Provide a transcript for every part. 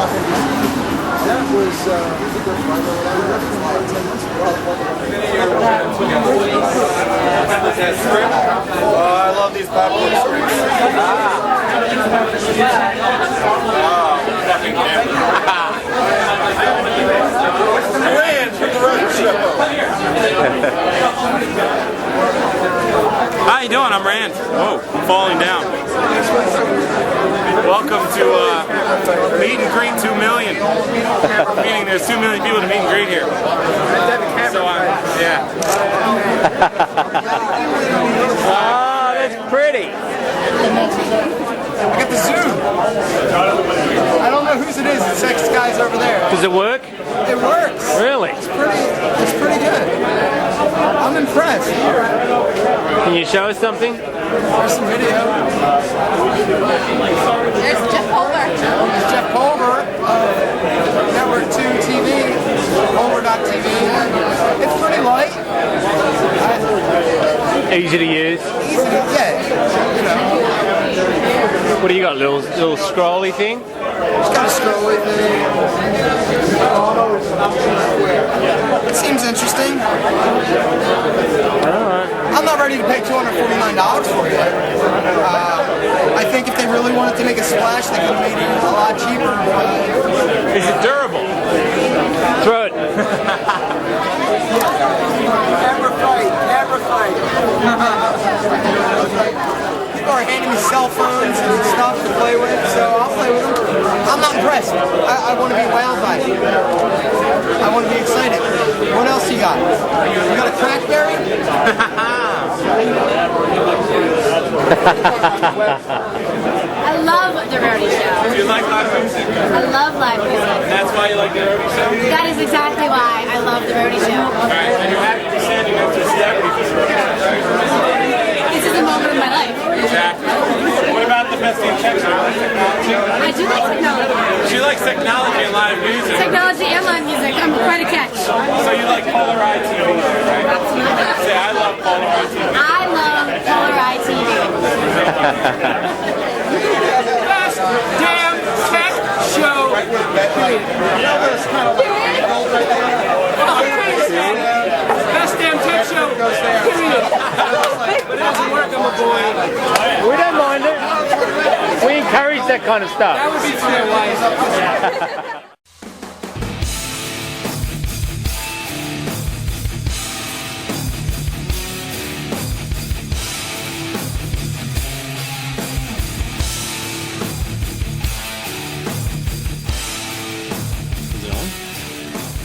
That was I love these popcorn strings. Fucking Rand from the Road Show. How you doing? I'm Rand. Whoa, I'm falling down. Welcome to Meet and Greet 2 million. Meaning there's 2 million people to meet and greet here. So yeah. Oh, that's pretty. I got the Zoom. I don't know whose it is. The sex guy's over there. Does it work? It works. Really? It's pretty good. I'm impressed. Can you show us something? There's some video. There's Jeff Pulver. There's Jeff Pulver of Network 2 TV, Pulver.tv. It's pretty light. Easy to use. Easy to get, you know. What do you got? Little scrolly thing? Just got a scrolly thing. It seems interesting. I'm not ready to pay $249 for it. I think if they really wanted to make a splash, they could have made it a lot cheaper. Is it durable? Throw it. Camera fight. People are handing me cell phones and stuff to play with, so I'll play with them. I'm not impressed. I want to be wowed by it. I want to be excited. What else you got? You got a crackberry? I love the Rowdy Show. Do you like live music? I love live music. That's why you like the Road Show? That is exactly why I love the Rowdy Show. Alright, and you're happy to be standing next to a celebrity for the Road Show, right? This is a moment in my life. Exactly. What about the best in tech? Do you like technology? I do like technology. She likes technology and live music. Technology and live music. I'm quite a catch. So you like Polaroid TV, right? Absolutely. Say, I love Polaroid TV. I love Polaroid TV. Best damn tech show. Best damn tech show. But it doesn't work, I'm a boy. We don't mind it. We encourage that kind of stuff. That would be for their wife.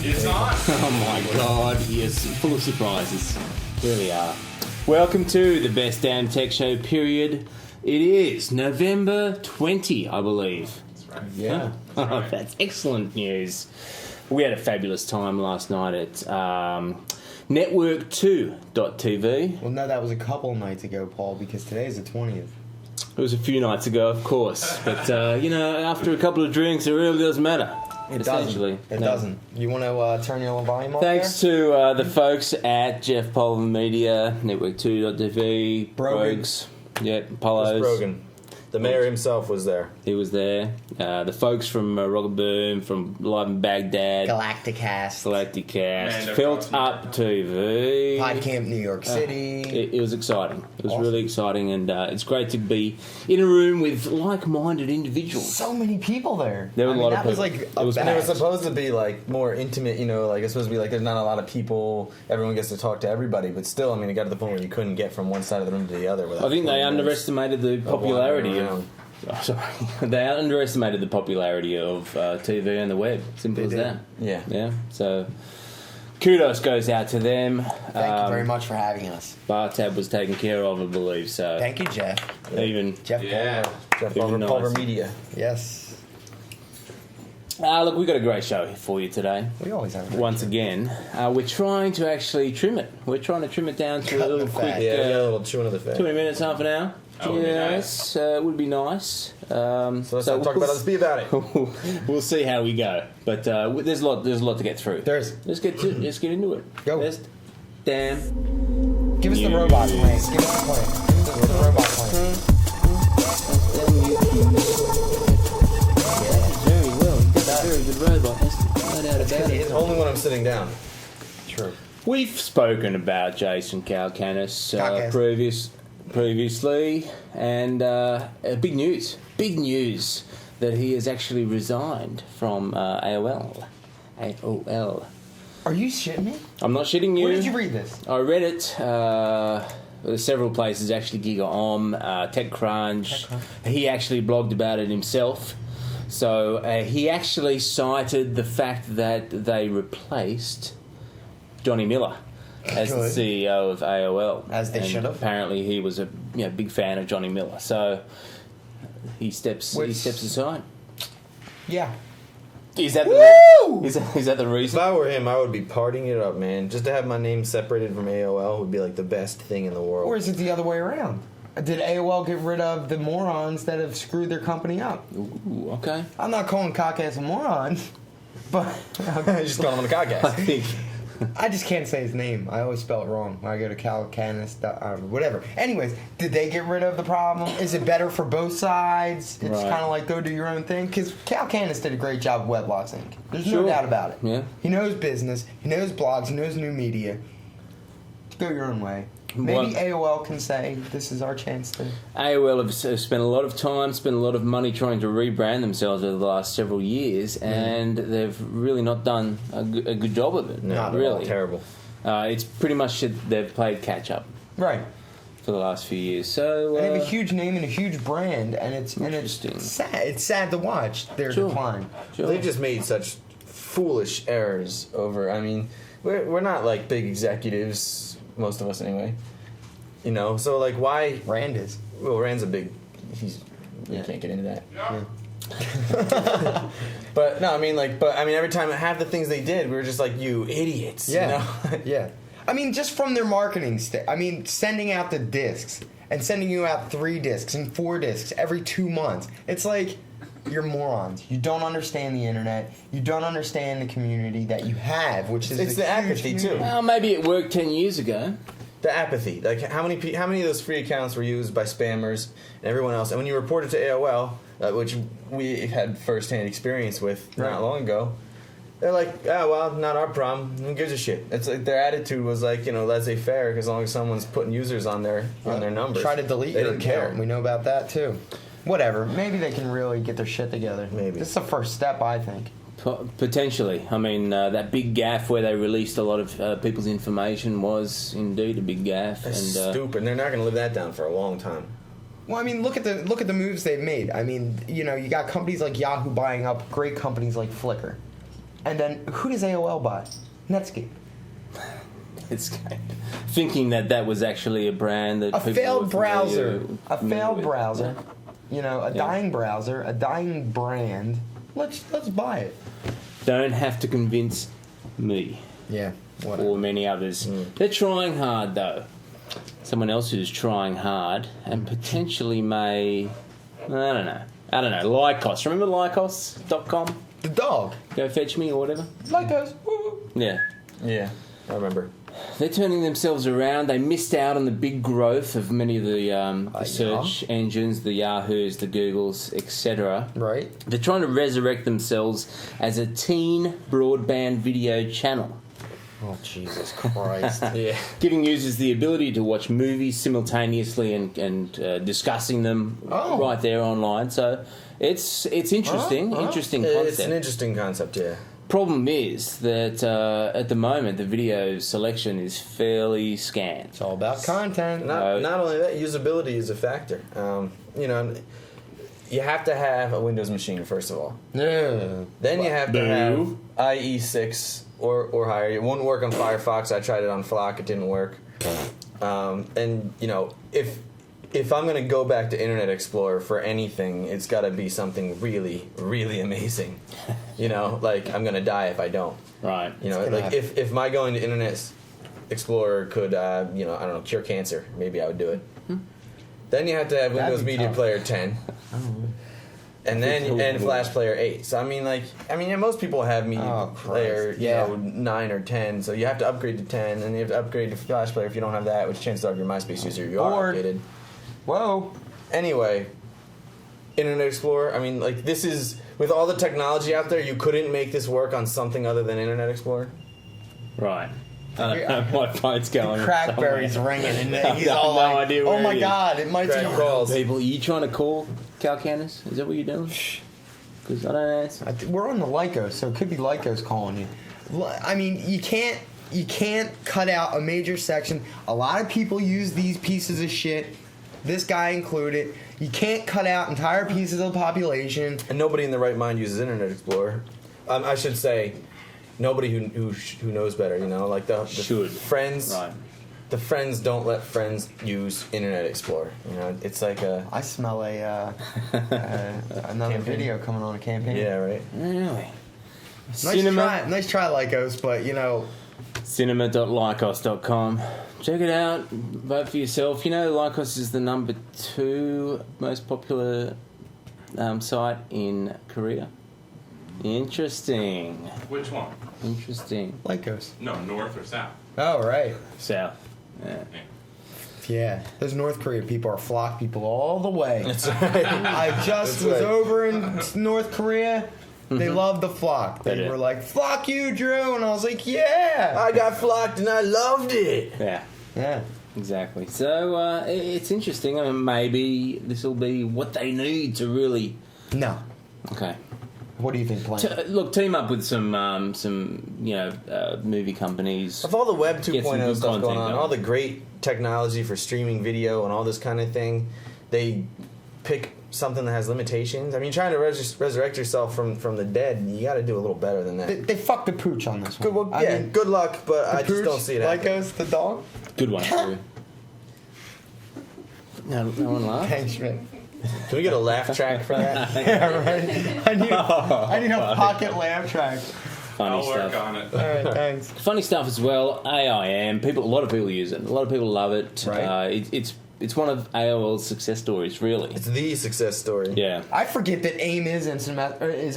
It's on. Oh my god, yes, full of surprises. Here we are. Welcome to the Best Damn Tech Show, period. It is November 20, I believe. That's right. Yeah. Oh, that's excellent news. We had a fabulous time last night at Network2.tv. Well, no, that was a couple nights ago, Paul, because today's the 20th. It was a few nights ago, of course. But, you know, after a couple of drinks, it really doesn't matter. It essentially. doesn't. It doesn't. You want to turn your volume up Thanks to the folks at Jeff Pulver Media, Network2.tv, Brogues, Polos. Brogan. The mayor himself was there. He was there. The folks from Rocket Boom, from Live in Baghdad, Galacticast, Felt Up TV, PodCamp New York City. It was exciting. It was really exciting, and it's great to be in a room with like-minded individuals. So many people there. There were a lot of people. That was like It was And it was supposed to be like more intimate, you know, like it's supposed to be like there's not a lot of people, everyone gets to talk to everybody, but still, I mean, it got to the point where you couldn't get from one side of the room to the other. I think they underestimated the popularity of. Oh, sorry. They underestimated the popularity of TV and the web. Simple as that. Yeah. Yeah. So, kudos goes out to them. Thank you very much for having us. Bar tab was taken care of, I believe. So. Thank you, Jeff. Even. Jeff Pulver. Jeff Even Pulver nice. Media. Yes. Look, we've got a great show for you today. We always have a great Once show. again, we're trying to actually trim it. We're trying to trim it down to a Cut little the quick fat. Yeah, a little chewing of the fat. 20 minutes, half an hour. That would be Yes, it would be nice. So let's not talk about it. Let's be about it. We'll see how we go, but there's a lot to get through. There's. Let's get into it. Go. Best damn. Give us the robot plan. Give us the plan. Give us the robot plan. Very well. Get that because he is Only when I'm sitting down. true. We've spoken about Jason Calacanis Calacanis. previously, and big news that he has actually resigned from AOL. AOL. Are you shitting me? I'm not shitting you. Where did you read this? I read it. There's several places, actually. GigaOM, TechCrunch. He actually blogged about it himself. So he actually cited the fact that they replaced Johnny Miller as Good. the CEO of AOL. As they And should have. Apparently, he was a big fan of Johnny Miller. So he steps aside. Yeah. Is that Woo! is that the If reason? I were him, I would be partying it up, man. Just to have my name separated from AOL would be like the best thing in the world. Or is it the other way around? Did AOL get rid of the morons that have screwed their company up? Ooh, okay. I'm not calling Cockass a moron, but Just calling him a I podcast. think. I just can't say his name. I always spell it wrong. I go to Calacanis, whatever. Anyways, did they get rid of the problem? Is it better for both sides? It's Right. kind of like go do your own thing. Because Calacanis did a great job with Weblogs Inc. There's Sure. no doubt about it. Yeah. He knows business. He knows blogs. He knows new media. Go your own way. Maybe Well- AOL can say this is our chance to. AOL have spent a lot of time, spent a lot of money trying to rebrand themselves over the last several years, and they've really not done a good job of it. Not at all. really. Terrible. It's pretty much they've played catch up Right. for the last few years. So They have a huge name and a huge brand, and it's Interesting. sad. It's sad to watch their Sure. decline. sure. They've just made such foolish errors over. I mean, we're not like big executives, most of us anyway. You know, so like why? Rand is. Well, Rand's a big. We Yeah. can't get into that. But no, I mean every time half the things they did, we were just like, you idiots. Yeah. You know? Yeah. I mean, just from their marketing sending out the discs and sending you out 3 discs and 4 discs every 2 months. It's like, you're morons. You don't understand the internet. You don't understand the community that you have, which is It's a the huge apathy, too. community. Well, maybe it worked 10 years ago. The apathy. Like how many of those free accounts were used by spammers and everyone else? And when you report it to AOL, which we had firsthand experience with not long ago, they're like, "Oh well, not our problem. Who gives a shit?" It's like their attitude was like, laissez-faire, as long as someone's putting users on their numbers. Try to delete They your didn't account. care. We know about that, too. Whatever. Maybe they can really get their shit together. Maybe. This is the first step, I think. Potentially. I mean, that big gaffe where they released a lot of people's information was indeed a big gaffe. It's And stupid. And they're not going to live that down for a long time. Well, I mean, look at the moves they've made. I mean, you got companies like Yahoo buying up great companies like Flickr, and then who does AOL buy? Netscape. it's thinking that was actually a brand that A people failed were familiar browser, with. a dying browser, a dying brand. Let's buy it. Don't have to convince me Yeah. or many others. They're trying hard, though. Someone else who's trying hard and potentially may... I don't know. Lycos. Remember Lycos.com? The dog. Go fetch me or whatever? Lycos. Woo. Yeah. Yeah, I remember. They're turning themselves around. They missed out on the big growth of many of the search engines, the Yahoos, the Googles, etc. Right. They're trying to resurrect themselves as a teen broadband video channel, Oh, Jesus Christ. Yeah. giving users the ability to watch movies simultaneously and discussing them right there online. So it's interesting, interesting concept. It's an interesting concept, yeah. Problem is that at the moment the video selection is fairly scant. It's all about content. Not only that, usability is a factor. You have to have a Windows machine, first of all. Yeah. Then you have to have IE6 or higher. It won't work on Firefox. I tried it on Flock. It didn't work. And, if I'm going to go back to Internet Explorer for anything, it's got to be something really, really amazing. Like, I'm going to die if I don't. Right. If my going to Internet Explorer could, cure cancer, maybe I would do it. Then you have to have Windows be Media tough. Player 10. And Flash Player 8. So most people have Media Player, 9 or 10. So you have to upgrade to 10, and you have to upgrade to Flash Player if you don't have that, which chances are if you're a MySpace user, you are Bored. updated. Whoa. Anyway, Internet Explorer. This is with all the technology out there, you couldn't make this work on something other than Internet Explorer? Right. I don't know what phone's going. Crackberry's ringing, and he's I have all no like, idea "Oh where my it is." god, it might be." Crack calls. People, are you trying to call Cal Canis? Is that what you're doing? Because I don't answer. We're on the Lycos, so it could be Lycos calling you. I mean, you can't cut out a major section. A lot of people use these pieces of shit. This guy included. You can't cut out entire pieces of the population. And nobody in the right mind uses Internet Explorer. I should say, nobody who knows better. You know, like the Should. friends. Right. The friends don't let friends use Internet Explorer. You know, it's like a I smell another video coming on a campaign. yeah, right. Really? Nice try, Lycos, but you know. Cinema.lycos.com. Check it out. Vote for yourself. You know, Lycos is the number 2 most popular site in Korea. Interesting. Which one? Interesting. Lycos. No, north or south? Oh, right. South. Yeah. Yeah. Those North Korea people are flock people all the way. That's right. I just was right. over in North Korea. They love the flock. They They do. were like, "Flock you, Drew," and I was like, "Yeah." I got flocked and I loved it. Yeah. Yeah. Exactly. So it's interesting. I mean, maybe this will be what they need to really. No. Okay. What do you think, Plan? Look, team up with some movie companies. Of all the Web Get some 2.0 good stuff content going on, going. all the great technology for streaming video and all this kind of thing, they pick something that has limitations. I mean, trying to resurrect yourself from the dead, you got to do a little better than that. They fucked the pooch on this one. Good, well, I yeah, mean, good luck, but I the just don't see it happening. Lycos, the dog. Good one, Drew. No one laughed. Thanks, man. Can we get a laugh track for that? Yeah, right. I need a pocket laugh track. Funny I'll work stuff. on it. All right, thanks. Funny stuff as well. AIM. A lot of people use it. A lot of people love it. Right. It's one of AOL's success stories, really. It's the success story. Yeah. I forget that AIM is is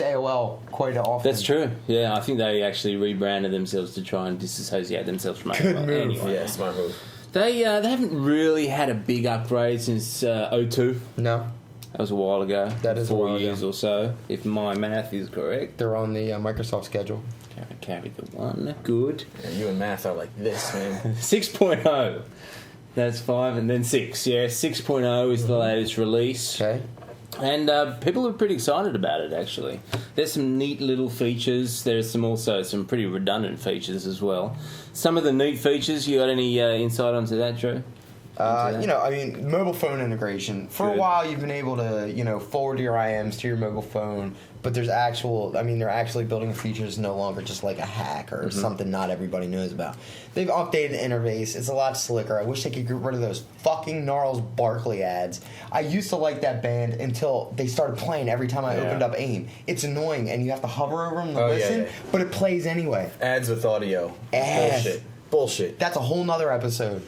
AOL quite often. That's true. Yeah, I think they actually rebranded themselves to try and disassociate themselves from AOL. Good move. Anyway, Yeah, smart move. they haven't really had a big upgrade since 02. No, That was a while ago. That is a 4 while years ago. or so, if my math is correct. they're on the Microsoft schedule. Carry the one. Good. Yeah, you and math are like this, man. 6.0. That's 5 and then 6. Yeah, 6.0 is the latest release. Okay. And people are pretty excited about it, actually. There's some neat little features. There's also some pretty redundant features as well. Some of the neat features, you got any insight onto that, Drew? I mean, mobile phone integration. For a Good. while, you've been able to, forward your IMs to your mobile phone, but they're actually building features no longer just like a hack or something not everybody knows about. They've updated the interface. It's a lot slicker. I wish they could get rid of those fucking Gnarls Barkley ads. I used to like that band until they started playing every time I opened up AIM. It's annoying, and you have to hover over them to listen, but it plays anyway. Ads with audio. Ads. Bullshit. That's a whole nother episode.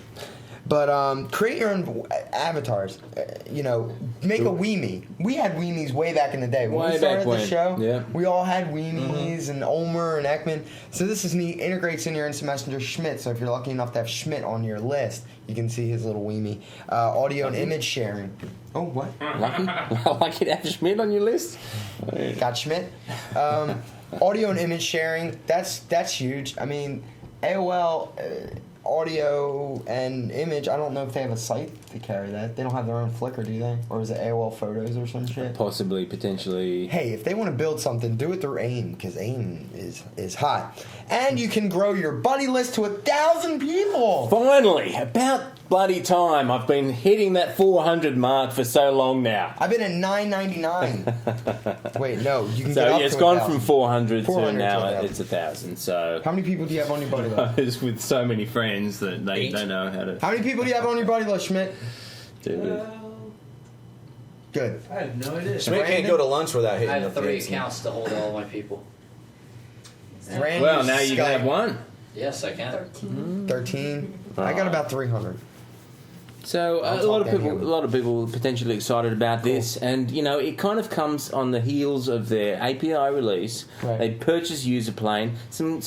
But create your own avatars. Make a Weemee. We had Weemies way back in the day. When Way we started back the when, show, yeah. we all had Weemies and Ulmer and Ekman. So this is neat. Integrates in your Instant Messenger Schmidt. So if you're lucky enough to have Schmidt on your list, you can see his little Weemee. Audio and image sharing. Oh, what? Lucky? Lucky to have Schmidt on your list? Got Schmidt. Audio and image sharing. That's huge. I mean, AOL... audio and image, I don't know if they have a site to carry that. They don't have their own Flickr, do they? Or is it AOL Photos or some shit? Possibly, potentially. Hey, if they want to build something, do it through AIM, because AIM is hot. And you can grow your buddy list to 1,000 people! Finally! About bloody time. I've been hitting that 400 mark for so long now. I've been at $9.99. Wait, no, you can So get up yeah, it's to gone 1,000. from 400 to 400 now to 1,000. it's 1,000. So How many people do you have on your buddy list? it's with so many friends that they 8. don't know how to How many people do you have on your buddy list, Schmidt? do it. Good. I have no idea. Schmidt can't go to lunch without hitting I up have the 3 instant. accounts to hold all my people. Brand Well, new now you can Skype. have one. Yes, I can. 13. I got about 300. So I'll a lot talk of down people, here. a lot of people potentially excited about this, and it kind of comes on the heels of their API release. Right. They purchase Userplane, some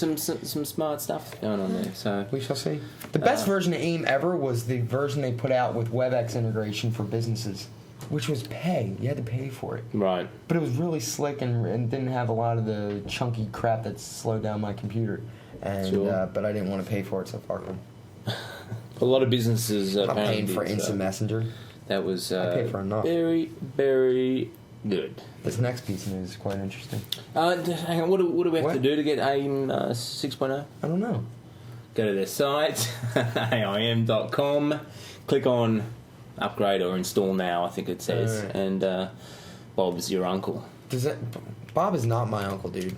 smart stuff going on there. So We shall see. The best version of AIM ever was the version they put out with WebEx integration for businesses. which was pay. You had to pay for it. Right. But it was really slick and didn't have a lot of the chunky crap that slowed down my computer. And Sure. but I didn't want to pay for it, so fuck them. A lot of businesses I'm not apparently paying for did, Instant Messenger. That was I pay for enough. very, very good. This next piece of news is quite interesting. Hang on, what do we have What? to do to get AIM 6.0? I don't know. Go to their site, aim.com, click on upgrade or install now, I think it says, Alright. and Bob's your uncle. Does that? Bob is not my uncle, dude.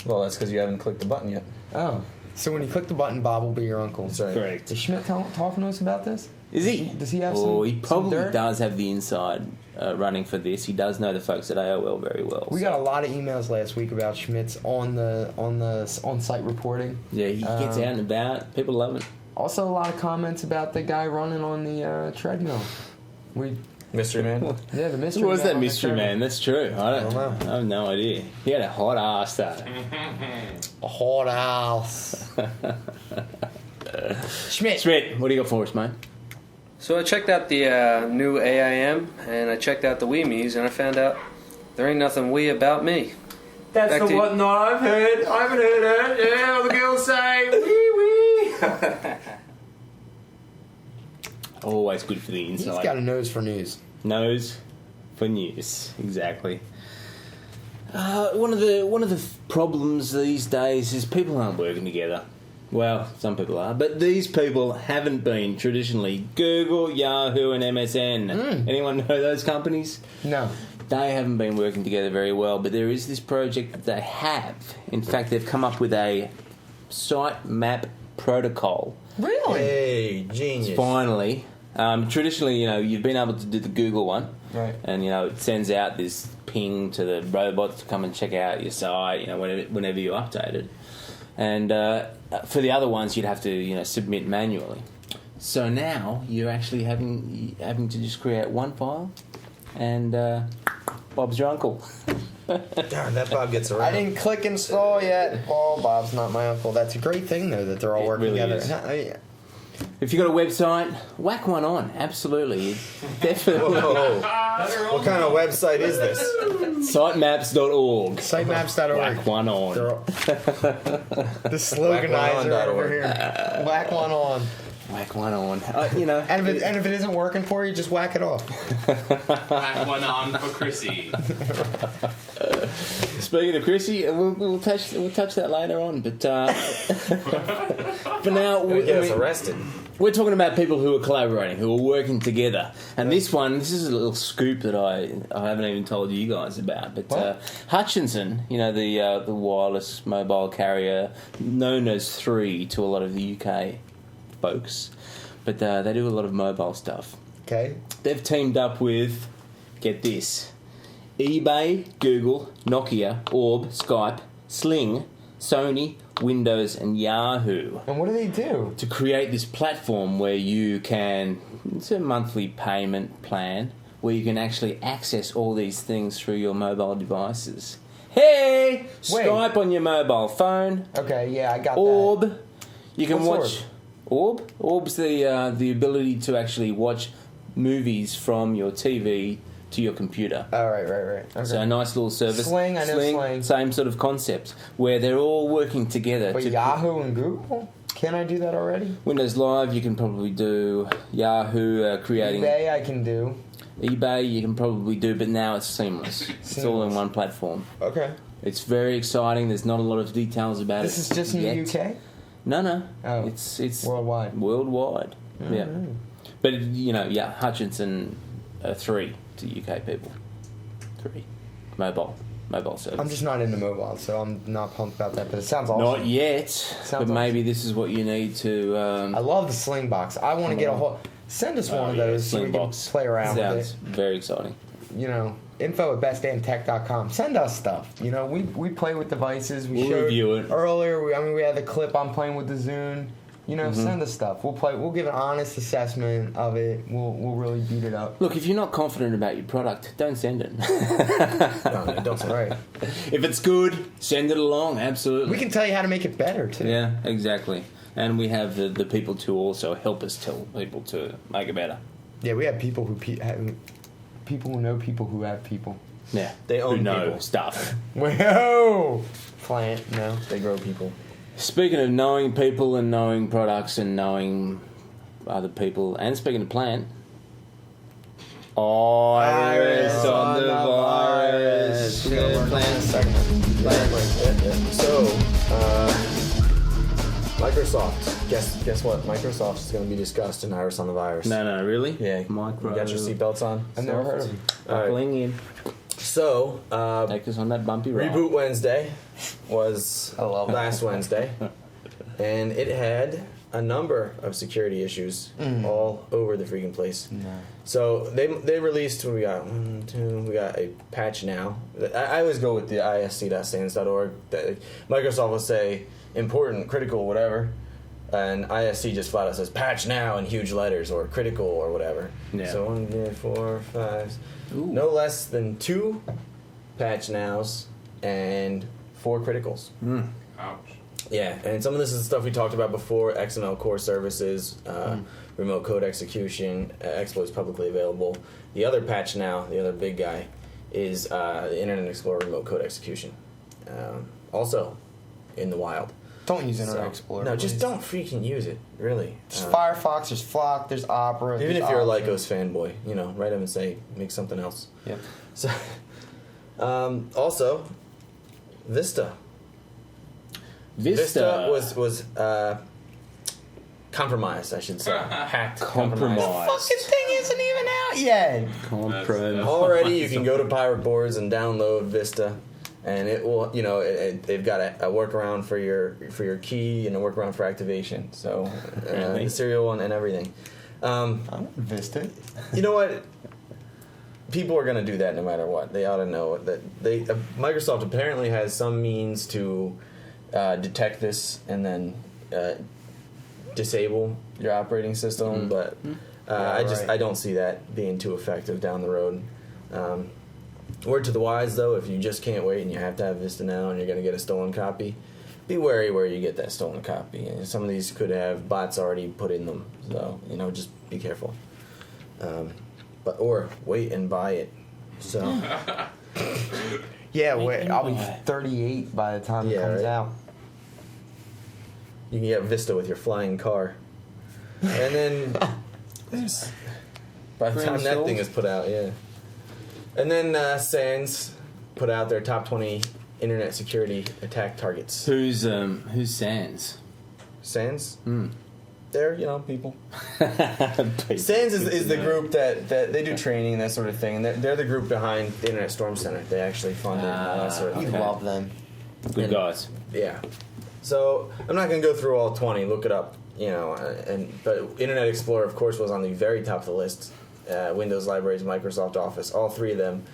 Well, that's because you haven't clicked the button yet. Oh, so when you click the button, Bob will be your uncle. That's right. Correct. Is Schmidt talking to us about this? Is he? Does he have Oh, some? he probably some dirt? does have the inside running for this. He does know the folks at AOL very well. We got a lot of emails last week about Schmidt's on-site reporting. Yeah, he gets out and about. People love it. Also, a lot of comments about the guy running on the treadmill. Mystery Man. Yeah, the mystery. Who was man that on the mystery treadmill. man? That's true. I don't know. I have no idea. He had a hot ass though. A hot house. Schmidt. Schmidt, what do you got for us, mate? So I checked out the new AIM, and I checked out the Weemies, and I found out there ain't nothing wee about me. That's Back the to- one that I've heard. I haven't heard it. Yeah, all the girls say wee wee. Always good for the He's inside. got a nose for news. Nose for news, exactly. One of the problems these days is people aren't working together. Well, some people are, but these people haven't been traditionally. Google, Yahoo, and MSN. Anyone know those companies? No. They haven't been working together very well, but there is this project that they have. In fact, they've come up with a sitemap protocol. Really? Hey, genius. Finally, traditionally, you've been able to do the Google one, Right. and it sends out this ping to the robots to come and check out your site, whenever you update it. And for the other ones, you'd have to, submit manually. So now you're actually having to just create one file, and Bob's your uncle. Darn, that Bob gets around. I didn't click install yet. Oh, Bob's not my uncle. That's a great thing, though, that they're all It working really together. is. If you've got a website, whack one on. Absolutely. It definitely. Whoa. What kind of website is this? Sitemaps.org. Sitemaps.org. Whack one on. They're all- the sloganizer over here. Whack one on. Whack one on. And if it isn't working for you, just whack it off. Back one on for Chrissy. Speaking of Chrissy, we'll touch that later on. But for now, Get us arrested. we're talking about people who are collaborating, who are working together. And this is a little scoop that I haven't even told you guys about. But Hutchinson, the wireless mobile carrier known as 3 to a lot of the UK folks, but they do a lot of mobile stuff. Okay. They've teamed up with, get this, eBay, Google, Nokia, Orb, Skype, Sling, Sony, Windows, and Yahoo And what do they do? to create this platform where you can, it's a monthly payment plan, where you can actually access all these things through your mobile devices. Hey! Skype on your mobile phone. Okay, yeah, I got Orb. You can What's watch Orb. Orb's the ability to actually watch movies from your TV to your computer. that. All right. Okay. So a nice little service. Sling, I know Sling. Same sort of concept, where they're all working together. But to Yahoo and Google? Can I do that already? Windows Live, you can probably do. Yahoo creating eBay I can do. eBay, you can probably do, but now it's seamless. It's all in one platform. Okay. It's very exciting. There's not a lot of details about This it. is just in yet. the UK? No. Oh. It's Worldwide. Worldwide. Yeah. But Hutchinson 3 to UK people. 3 mobile service. I'm just not into mobile, so I'm not pumped about that, but it sounds awesome. Not yet, but awesome. maybe this is what you need to. I love the Sling box. I want to get a whole... Send us one of those so we can Slingbox. play around Sounds with it. very exciting. info@bestdamntech.com. Send us stuff. We play with devices. We'll showed review it. earlier. We had the clip. I'm playing with the Zune. Send us stuff. We'll play. We'll give an honest assessment of it. We'll really beat it up. Look, if you're not confident about your product, don't send it. No, don't say Right. If it's good, send it along. Absolutely. We can tell you how to make it better too. Yeah, exactly. And we have the people to also help us tell people to make it better. Yeah, we have people who people who know people who have people. Yeah, They own who know people. stuff. Whoa! Plant, no. They grow people. Speaking of knowing people and knowing products and knowing other people, and speaking of plant, Iris on the virus. Good plant segment. So, Microsoft. Guess what? Microsoft is going to be discussed in Iris on the Virus. No, really? Yeah. Micro. You got your seatbelts on? I've never heard of him. All right. Buckling in. So, Take us on that bumpy ride. Reboot Wednesday was I love it. last Wednesday, and it had a number of security issues all over the freaking place. No. So they released, what we got? We got a patch now. I always go with the isc.sans.org. Microsoft will say important, critical, whatever, and ISC just flat out says patch now in huge letters or critical or whatever. Yeah. So 1, 2, 4, 5, Ooh. no less than 2 patch nows and 4 criticals. Ouch. Yeah, and some of this is stuff we talked about before: XML core services, remote code execution, exploits publicly available. The other patch now, the other big guy, is the Internet Explorer remote code execution. Also, in the wild. Don't use Internet So- Explorer. No, just please. don't freaking use it. Really. There's Firefox, there's Flock, there's Opera. Even there's if you're a Opera. Lycos fanboy, write them and say make something else. Yep. So, also, Vista. Vista was compromised, I should say. Hacked. compromised. Fucking thing isn't even out yet. Compromised. Already, you can go to Pirate Boards and download Vista, and it will. They've got a workaround for your key and a workaround for activation. So, Really? the serial one and everything. I want Vista. You know what? People are going to do that no matter what. They ought to know that Microsoft apparently has some means to detect this and then disable your operating system, but I don't see that being too effective down the road. Word to the wise, though, if you just can't wait and you have to have Vista now and you're going to get a stolen copy, be wary where you get that stolen copy. And some of these could have bots already put in them, so just be careful. Or wait and buy it. So Yeah, wait. I'll be 38 by the time it Yeah, comes right. out. you can get Vista with your flying car, and then by the time that thing is put out, yeah. And then Sans put out their top 20 internet security attack targets. Who's Sans? Sans? They're, people. People. Sans is the group that they do training and that sort of thing. They're the group behind the Internet Storm Center. They actually fund it and all that sort of We thing. love them. Good guys. Yeah. So I'm not going to go through all 20. Look it up. But Internet Explorer, of course, was on the very top of the list. Windows Libraries, Microsoft Office, all 3 of them.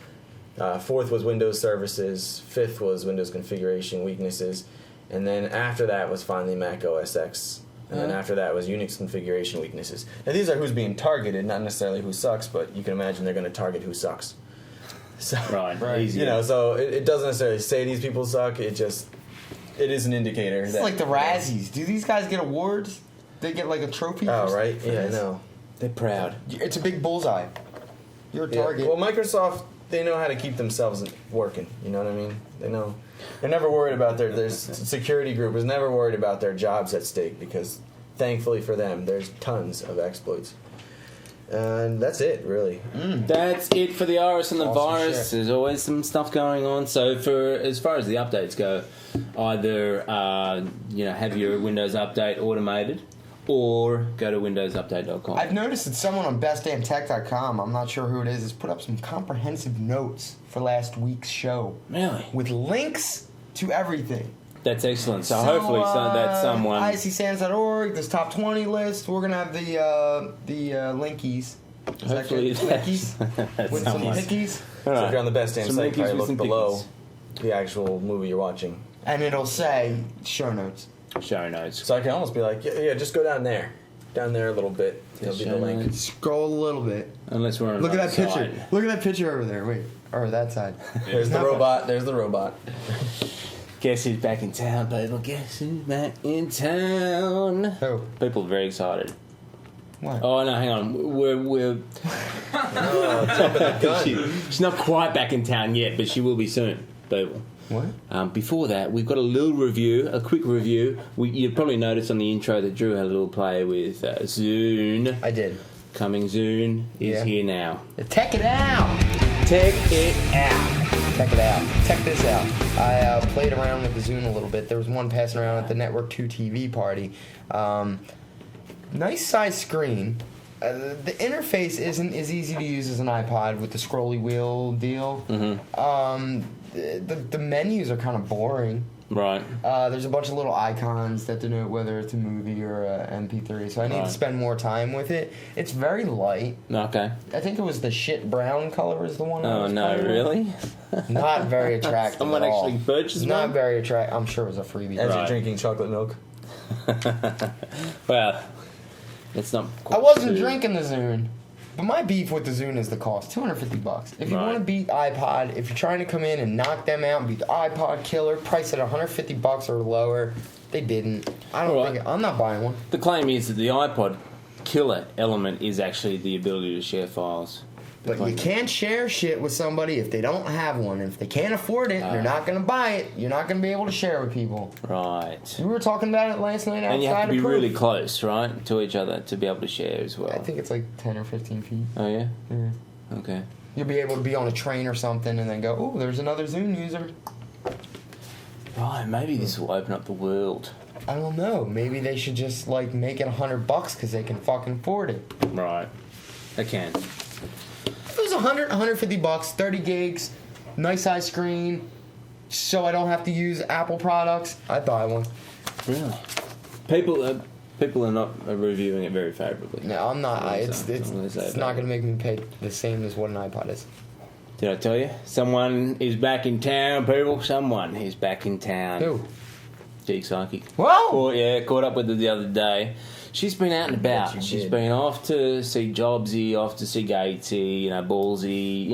4th was Windows Services. 5th was Windows Configuration Weaknesses. And then after that was finally Mac OS X. And then after that was Unix Configuration Weaknesses. Now these are who's being targeted, not necessarily who sucks, but you can imagine they're going to target who sucks. So, Right. Easy. so it doesn't necessarily say these people suck. It is an indicator. It's that, like the Razzies. Do these guys get awards? They get like a trophy? Oh, for- right? for Yeah, I this? know. They're proud. It's a big bullseye. You're a Yeah. target. Well, Microsoft, they know how to keep themselves working. You know what I mean? They know. They're never worried about their security group is never worried about their jobs at stake because, thankfully for them, there's tons of exploits. And that's it, really. That's it for the Iris and the Awesome virus. shit. There's always some stuff going on. So, as far as the updates go, either have your Windows Update automated, or go to windowsupdate.com. I've noticed that someone on bestdamntech.com, I'm not sure who it is, has put up some comprehensive notes for last week's show Really? with links to everything. That's excellent. So hopefully that's someone. ICSans.org, this top 20 list. We're gonna have the linkies. Is that Hopefully good? that's, Linkies that's with some someone. pickies, All So right. if you're on the best damn Some site, linkies probably with look some below pickies. the actual movie you're watching. and it'll say show notes. Show notes. So I can almost be like, yeah, just go down there a little bit. It'll be the Show link. notes. Scroll a little bit. Unless we're on Look at that another picture. side. Look at that picture over there. Wait, or that side. There's the robot. There's the robot. Guess who's back in town, people? Guess who's back in town? Oh, People are very excited. What? Oh no, hang on. We're she's not quite back in town yet, but she will be soon. People. What? Before that, we've got a little review, a quick review. You'd probably noticed on the intro that Drew had a little play with Zune. I did. Coming Zune is here now. Check it out. Check it out. Check it out. Check this out. I played around with the Zune a little bit. There was one passing around at the Network 2 TV party. Nice size screen. The interface isn't as easy to use as an iPod with the scrolly wheel deal. Mm-hmm. The menus are kind of boring. Right. There's a bunch of little icons that denote whether it's a movie or a MP3, so I need to spend more time with it. It's very light. Okay. I think it was the shit brown color is the one. Oh no, really? Not very attractive. Someone at all. actually purchased Not one? very attractive. I'm sure it was a freebie. As you're drinking chocolate milk. Well, it's not. I wasn't drinking the Zune. But my beef with the Zune is the cost, $250. If you want to beat iPod, if you're trying to come in and knock them out and beat the iPod killer, price at $150 or lower. They didn't. I don't think I'm not buying one. The claim is that the iPod killer element is actually the ability to share files. But you can't share shit with somebody if they don't have one. If they can't afford it, and they're not going to buy it, you're not going to be able to share with people. Right. We were talking about it last night outside And you have to be of Proof. really close, right, to each other to be able to share as well. I think it's like 10 or 15 feet. Oh, yeah? Yeah. Okay. You'll be able to be on a train or something and then go, oh, there's another Zune user. Right, maybe this will open up the world. I don't know. Maybe they should just, like, make it $100 because they can fucking afford it. Right. They can. If it was $150, 30 gigs, nice size screen, so I don't have to use Apple products, I'd buy one. Really? People are not reviewing it very favourably. No, I'm not. It's not going to make me pay the same as what an iPod is. Did I tell you? Someone is back in town, people. Someone is back in town. Who? Geek Psychic. Whoa! Caught up with her the other day. She's been out and about. She's been off to see Jobsy, off to see Gatesy, Ballsy,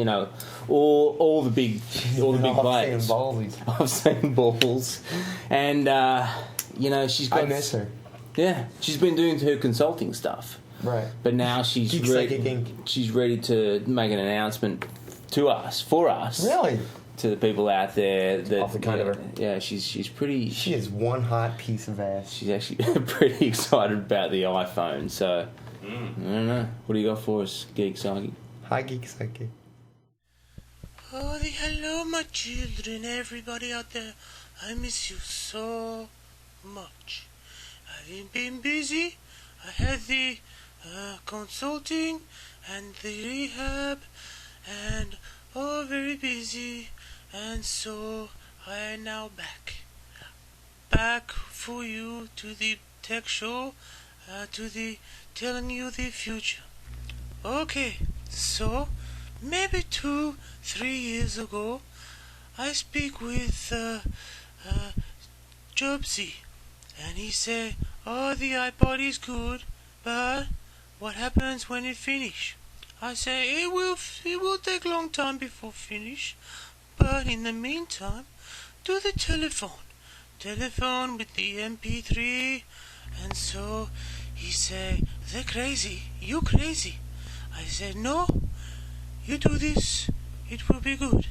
all the big players. I've seen Balls, and she's got. I miss her. Yeah, she's been doing her consulting stuff. Right. But now she's Geek Psychic Inc. She's ready to make an announcement for us. Really? To the people out there that Awfully kind of her. Yeah, she's pretty. She is one hot piece of ass. She's actually pretty excited about the iPhone. So I don't know. What do you got for us, Geek Psychic? Hi, Geek Psychic. Oh, hello, my children, everybody out there. I miss you so much. I've been busy. I had the consulting and the rehab, and very busy. And so I am now back for you to the tech show, to the telling you the future. Okay, so maybe 2-3 years ago, I speak with Jobsy, and he say, "Oh, the iPod is good, but what happens when it finish?" I say, it will take a long time before finish, but in the meantime, do the telephone with the MP3. And so he say, "They're crazy, you crazy." I said, "No, you do this, it will be good."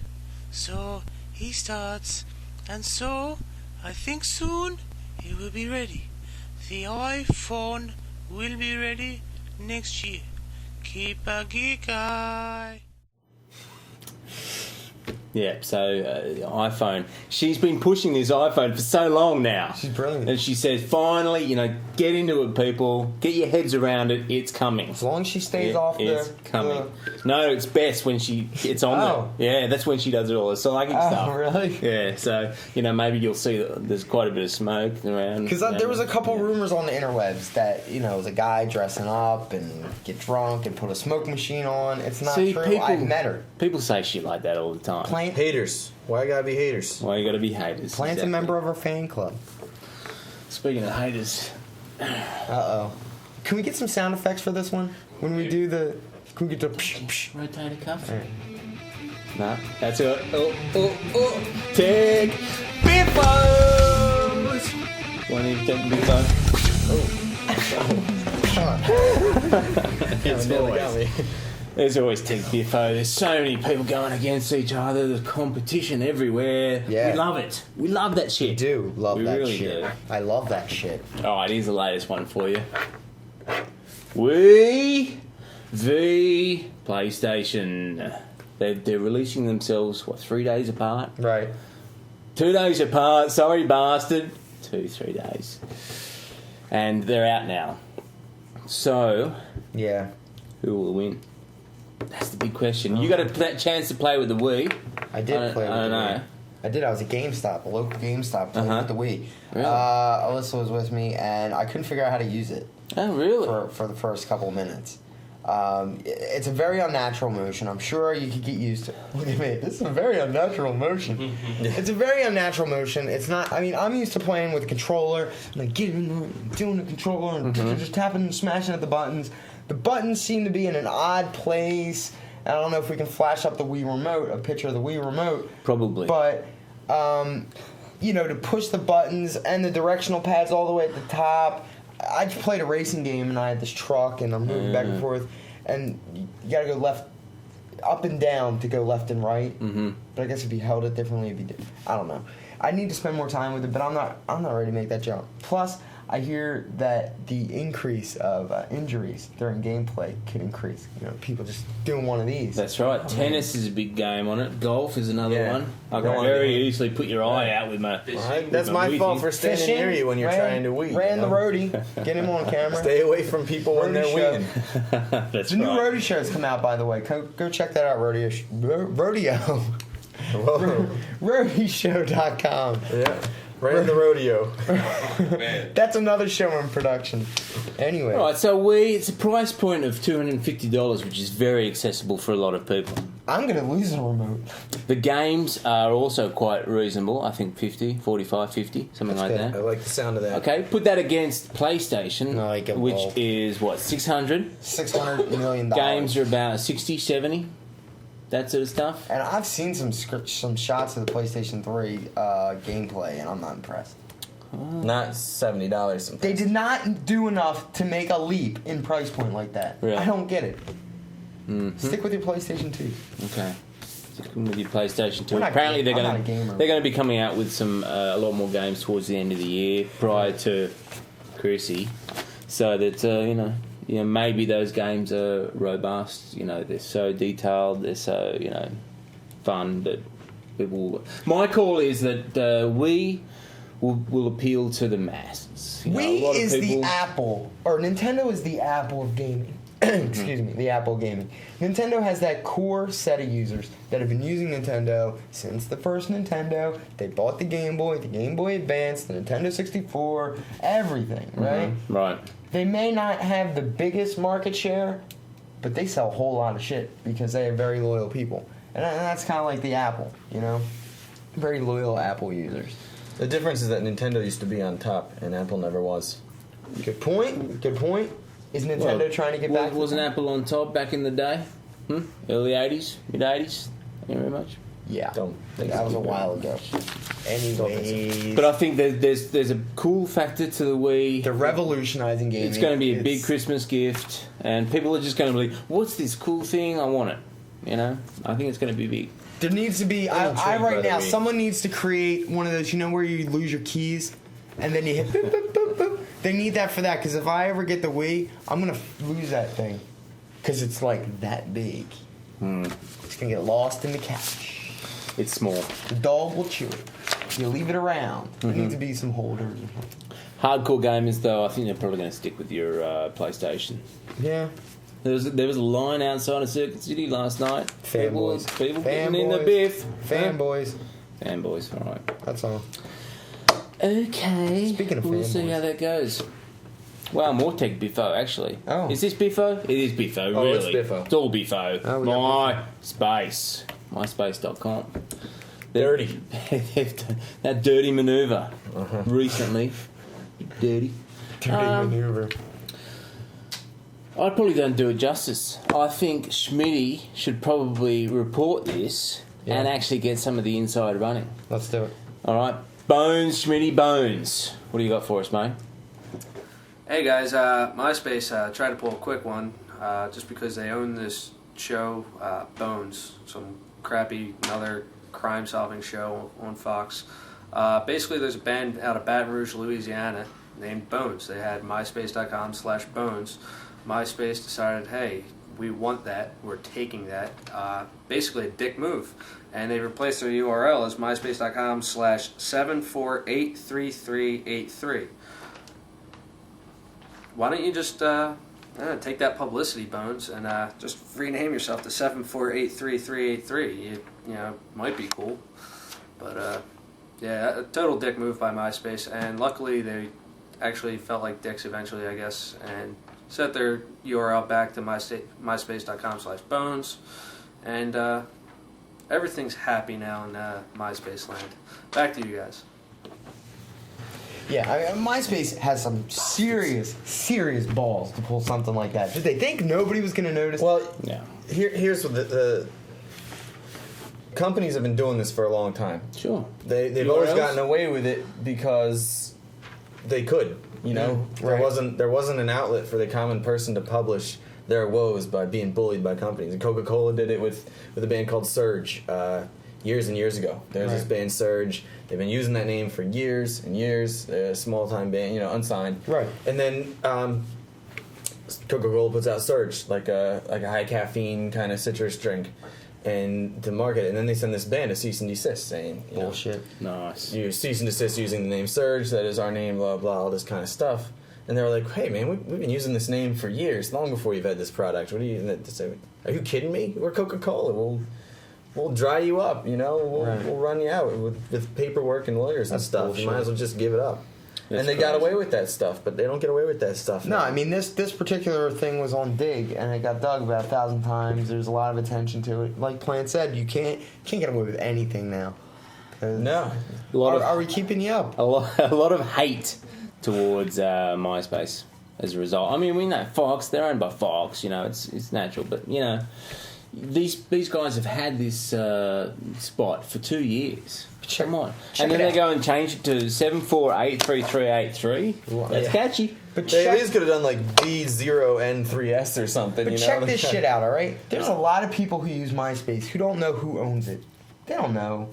So he starts, and so I think soon it will be ready. The iPhone will be ready next year. Keep a geek eye. Yeah, so iPhone. She's been pushing this iPhone for so long now. She's brilliant. And she says, finally, get into it, people. Get your heads around it. It's coming. As long as she stays off It's coming. No, it's best when she gets on there. Yeah, that's when she does it all. The psychic stuff. Oh, really? Yeah, so, maybe you'll see that there's quite a bit of smoke around. Because there was a couple rumors on the interwebs that, it was a guy dressing up and get drunk and put a smoke machine on. It's not true. I've met her. People say shit like that all the time. Haters. Why gotta be haters? Why you gotta be haters? Plant's a member of our fan club. Speaking of haters. Uh-oh. Can we get some sound effects for this one? When we do the... Can we get the... Rotator cuff? Right. No, that's it. Oh. Take biffos! Want to take biffos? Oh. It's always, there's always Tech Biffo. There's so many people going against each other. There's competition everywhere. Yeah. We love it. We love that shit. We do love We that really shit. do. I love that shit. Alright, here's the latest one for you. Wii v PlayStation. They're releasing themselves, 3 days apart? Right. 2 days apart, sorry bastard. 3 days. And they're out now. So, Yeah. who will win? That's the big question. You got a chance to play with the Wii. I did play with I don't the know. Wii. I did. I was at GameStop, a local GameStop, playing with the Wii. Really? Alyssa was with me, and I couldn't figure out how to use it Oh, really? for the first couple of minutes. It's a very unnatural motion. I'm sure you could get used to. Look at me. This is a very unnatural motion. It's a very unnatural motion. It's not. I mean, I'm used to playing with a controller, like getting in there, doing the controller, and just tapping and smashing at the buttons. The buttons seem to be in an odd place. I don't know if we can flash up the Wii remote, a picture of the Wii remote. Probably. But, to push the buttons and the directional pads all the way at the top. I just played a racing game and I had this truck and I'm moving back and forth. And you gotta go up and down to go left and right. Mm-hmm. But I guess if you held it differently, it'd be different. I don't know. I need to spend more time with it, but I'm not ready to make that jump. Plus, I hear that the increase of injuries during gameplay could increase. People just doing one of these. That's right. Tennis is a big game on it. Golf is another one. I Go can on, very man. easily put your eye out with my. That's my fault for standing Fishing, near you when you're trying to weed. Ran the roadie. Get him on camera. Stay away from people when they're Roadie weeding. That's The new right. roadie show has come out, by the way. Go check that out, rodeo. Whoa. Roadieshow.com. Yeah. Ran the rodeo. That's another show in production. Anyway. All right, so it's a price point of $250, which is very accessible for a lot of people. I'm going to lose the remote. The games are also quite reasonable. I think 45, 50, something like I that. like the sound of that. Okay, put that against PlayStation, No, I get which involved. is, $600? $600 million. Games are about 60, 70, that sort of stuff. And I've seen some shots of the PlayStation 3 gameplay, and I'm not impressed. Not $70. They did not do enough to make a leap in price point like that. Really? I don't get it. Stick with your PlayStation 2. Okay. Sticking with your PlayStation 2. We're not Apparently I'm they're not a gamer. going to be coming out with some a lot more games towards the end of the year prior to Chrissy, so that maybe those games are robust. They're so detailed, they're so fun that people. My call is that we will appeal to the masses. A lot Wii of is people- the Apple, or Nintendo is the Apple of gaming. Excuse me, the Apple gaming. Nintendo has that core set of users that have been using Nintendo since the first Nintendo. They bought the Game Boy Advance, the Nintendo 64, everything, right? Right. They may not have the biggest market share, but they sell a whole lot of shit because they have very loyal people. And that's kind of like the Apple, very loyal Apple users. The difference is that Nintendo used to be on top and Apple never was. Good point. Is Nintendo trying to get back? Wasn't Apple on top back in the day? Early 80s? Mid 80s? Thank you very much. Yeah, Don't think that was a so. while ago. Anyways, But I think there's a cool factor to the Wii. they're revolutionizing gaming. It's going to be a big It's- Christmas gift, and people are just going to be, what's this cool thing? I want it. I think it's going to be big. There needs to be. I'm intrigued by Right the now, Wii. someone needs to create one of those. Where you lose your keys, and then you hit. Boop, boop, boop, boop. They need that for that because if I ever get the Wii, I'm gonna lose that thing because it's like that big. It's gonna get lost in the couch. It's small. The dog will chew it. You leave it around. There needs to be some holders. Hardcore gamers, though, I think they're probably going to stick with your PlayStation. Yeah. There was a line outside of Circuit City last night. Fanboys. People getting in the Fanboys. biff. Fanboys. Fanboys, all right. That's all. Okay. Speaking of we'll see fanboys. how that goes. Wow, more Tech Biffo, actually. Oh. Is this Biffo? It is Biffo, Oh, really. it's Biffo. It's all Biffo. Oh, we got MySpace. MySpace.com. Dirty. That dirty maneuver recently. Dirty. Dirty maneuver. I probably don't do it justice. I think Schmitty should probably report this and actually get some of the inside running. Let's do it. All right, Bones, Schmitty, Bones. What do you got for us, mate? Hey guys, MySpace tried to pull a quick one just because they own this show, Bones, some crappy, another crime-solving show on Fox. Basically, there's a band out of Baton Rouge, Louisiana, named Bones. They had myspace.com/bones. MySpace decided, hey, we want that, we're taking that. Basically a dick move. And they replaced their URL as myspace.com/7483383. Why don't you just take that publicity, Bones, and just rename yourself to 7483383? You know, might be cool. But yeah, a total dick move by MySpace, and luckily they actually felt like dicks eventually, I guess, and set their URL back to myspace.com/bones, and everything's happy now in MySpace land. Back to you guys. Yeah, I mean, MySpace has some serious balls to pull something like that. Did they think nobody was going to notice? Well, Yeah. here's what the companies have been doing this for a long time. Sure. They've always gotten away with it because they could. You know, right. there wasn't an outlet for the common person to publish their woes by being bullied by companies. And Coca-Cola did it with a band called Surge years and years ago. There's this band Surge. They've been using that name for years and years. They're a small-time band, you know, unsigned. Right. And then Coca-Cola puts out Surge, like a high caffeine kind of citrus drink, and to market it. And then they send this band a cease and desist saying, you know, Bullshit. Nice. you cease and desist using the name Surge, that is our name, blah, blah, all this kind of stuff. And they were like, hey, man, we've been using this name for years, long before you've had this product. What are you say? Are you kidding me? We're Coca-Cola. We'll dry you up, you know? We'll run you out with paperwork and lawyers and stuff. Bullshit. You might as well just give it up. That's and they got crazy. away with that stuff, but they don't get away with that stuff No, now. I mean this particular thing was on Dig, and it got dug about 1,000 times. There's a lot of attention to it. Like Plant said, you can't get away with anything now. No. Are we keeping you up? A lot of hate towards MySpace as a result. I mean, we know Fox, they're owned by Fox, you know, it's natural, but, you know, these guys have had this spot for 2 years. Come on. And then they go and change it to 7483383. That's catchy. But They at least could have done like D0N3S or something, But you know? check this shit out, all right? There's a lot of people who use MySpace who don't know who owns it. They don't know.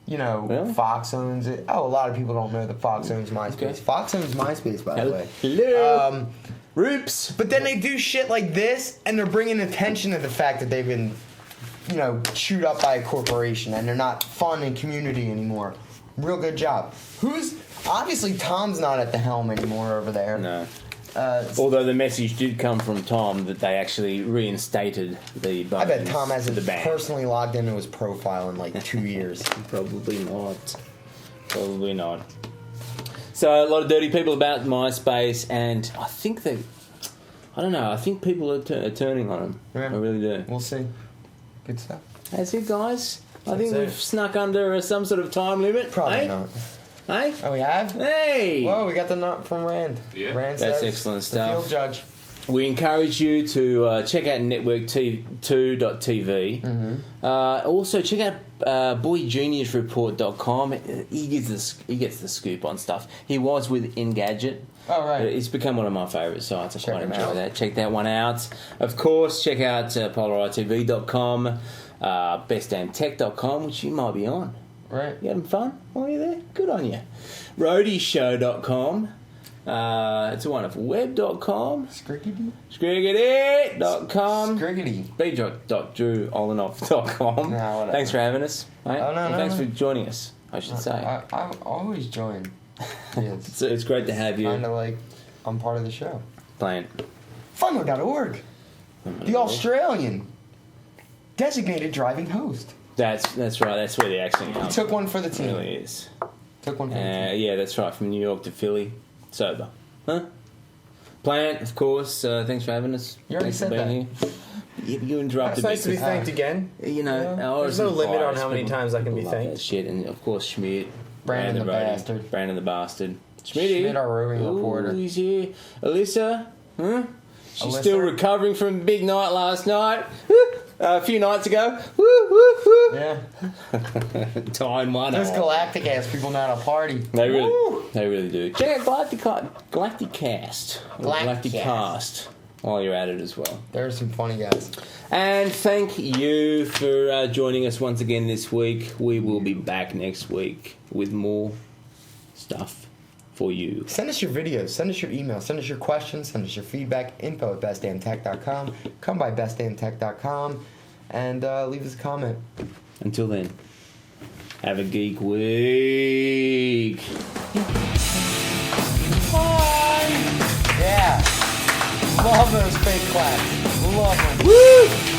You know, Really? Fox owns it. Oh, a lot of people don't know that Fox owns MySpace. Okay. Fox owns MySpace, by the way. Hello. Roops. But then they do shit like this, and they're bringing attention to the fact that they've been, you know, chewed up by a corporation, and they're not fun and community anymore. Real good job. Obviously Tom's not at the helm anymore over there. No. Although the message did come from Tom that they actually reinstated the I bet Bones Tom to hasn't the band. personally logged into his profile in like 2 years. Probably not. Probably not. So a lot of dirty people about MySpace, and I think I don't know, I think people are turning on them. Yeah. I really do. We'll see. Good stuff. That's it, guys. I think it. we've snuck under some sort of time limit. Probably eh? not. Hey? Oh, we have? Hey! Whoa, we got the nut from Rand. Yeah. Rand That's says, excellent the stuff. field judge. We encourage you to check out network2.tv. Also, check out boyjuniorsreport.com. He gets the scoop on stuff. He was with Engadget. Oh, right. It's become one of my favourite sites. I quite him enjoy out. that. Check that one out. Of course, check out polaritv.com, bestdamntech.com, which you might be on. Right. You having fun while you're there? Good on you. Roadieshow.com. It's a wonderful web.com. Scriggity? Scriggity.com. Scriggity. b.drolinoff.com. Nah, whatever. Thanks for having us. Mate. Oh, no, And no, thanks no. for joining us, I should say. I always join. Yes. It's great to have you Kind of like I'm part of the show. playing. Funmo.org. The Australian designated driving host. That's right. That's where the accent He comes took from. one for the It team. really is. Took one for the team. Yeah, that's right. From New York to Philly. Sober. Huh? Plant, of course. Thanks for having us. You already Thanks said for being here. You interrupted It's nice to me. be thanked again. You know, Yeah. ours There's no is limit on biased. how many People- times I can be people love thanked. that shit, and of course Schmidt, Brandon the Roadie, bastard. Brandon the bastard, Schmitty, Schmidt, our roving reporter. He's here. Alyssa, huh? She's Alyssa? still recovering from a big night last night. a few nights ago. Woo, woo, woo. Yeah. Time one. Those galactic ass people know how to party. They Woo. really do. Check out Galacticast. Galacticast. While you're at it as well. There are some funny guys. And thank you for joining us once again this week. We will be back next week with more stuff for you. Send us your videos, send us your emails, send us your questions, send us your feedback, info@bestdamntech.com. Come by bestdamntech.com and leave us a comment. Until then, have a geek week. Bye! Yeah. Love those fake claps. Love them. Woo!